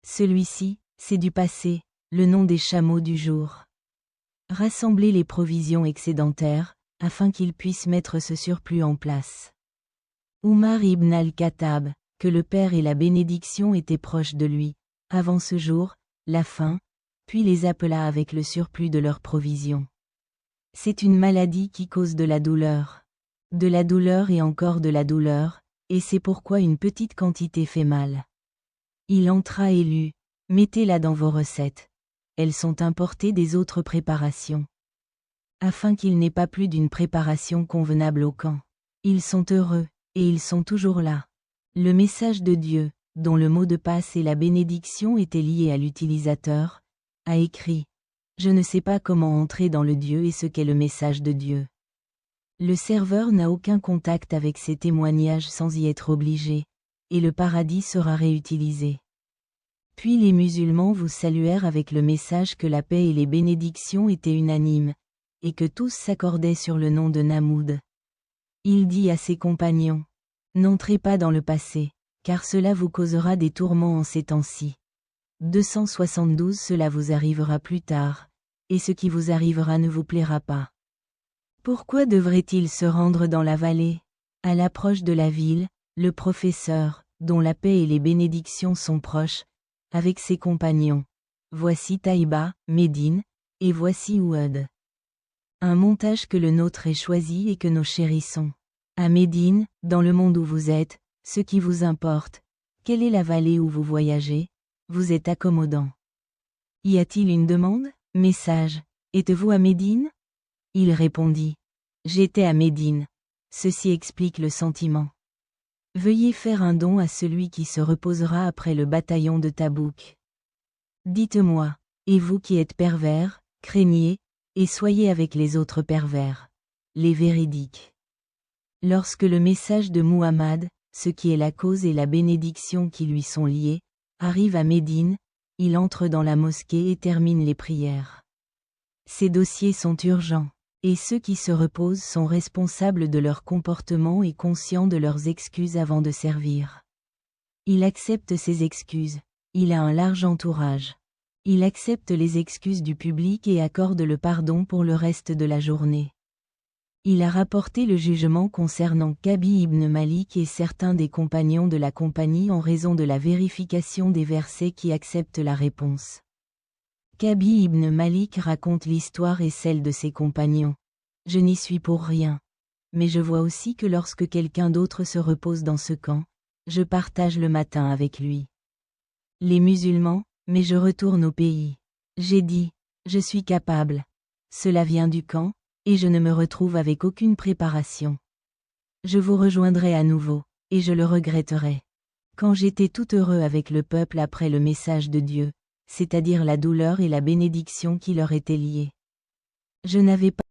Celui-ci, c'est du passé, le nom des chameaux du jour. Rassemblez les provisions excédentaires, afin qu'ils puissent mettre ce surplus en place. Oumar ibn al-Khattab, que le Père et la bénédiction étaient proches de lui, avant ce jour, la faim, puis les appela avec le surplus de leurs provisions. C'est une maladie qui cause de la douleur. De la douleur et encore de la douleur, et c'est pourquoi une petite quantité fait mal. Il entra et lut, mettez-la dans vos recettes. Elles sont importées des autres préparations. Afin qu'il n'ait pas plus d'une préparation convenable au camp. Ils sont heureux, et ils sont toujours là. Le message de Dieu, dont le mot de passe et la bénédiction étaient liés à l'utilisateur, a écrit « Je ne sais pas comment entrer dans le Dieu et ce qu'est le message de Dieu ». Le serveur n'a aucun contact avec ces témoignages sans y être obligé, et le paradis sera réutilisé. Puis les musulmans vous saluèrent avec le message que la paix et les bénédictions étaient unanimes, et que tous s'accordaient sur le nom de Namoud. Il dit à ses compagnons, « N'entrez pas dans le passé, car cela vous causera des tourments en ces temps-ci. 272 Cela vous arrivera plus tard, et ce qui vous arrivera ne vous plaira pas. Pourquoi devrait-il se rendre dans la vallée? À l'approche de la ville, le professeur, dont la paix et les bénédictions sont proches, avec ses compagnons. Voici Taïba, Médine, et voici Ouad. Un montage que le nôtre ait choisi et que nous chérissons. À Médine, dans le monde où vous êtes, ce qui vous importe, quelle est la vallée où vous voyagez? Vous êtes accommodant. Y a-t-il une demande? Message. Êtes-vous à Médine? Il répondit. J'étais à Médine. Ceci explique le sentiment. Veuillez faire un don à celui qui se reposera après le bataillon de Tabouk. Dites-moi, et vous qui êtes pervers, craignez, et soyez avec les autres pervers. Les véridiques. Lorsque le message de Muhammad, ce qui est la cause et la bénédiction qui lui sont liées, arrive à Médine, il entre dans la mosquée et termine les prières. Ces dossiers sont urgents, et ceux qui se reposent sont responsables de leur comportement et conscients de leurs excuses avant de servir. Il accepte ses excuses, il a un large entourage. Il accepte les excuses du public et accorde le pardon pour le reste de la journée. Il a rapporté le jugement concernant Kabi ibn Malik et certains des compagnons de la compagnie en raison de la vérification des versets qui acceptent la réponse. Kabi ibn Malik raconte l'histoire et celle de ses compagnons. Je n'y suis pour rien. Mais je vois aussi que lorsque quelqu'un d'autre se repose dans ce camp, je partage le matin avec lui. Les musulmans, mais je retourne au pays. J'ai dit, je suis capable. Cela vient du camp, et je ne me retrouve avec aucune préparation. Je vous rejoindrai à nouveau, et je le regretterai. Quand j'étais tout heureux avec le peuple après le message de Dieu, c'est-à-dire la douleur et la bénédiction qui leur étaient liées. Je n'avais pas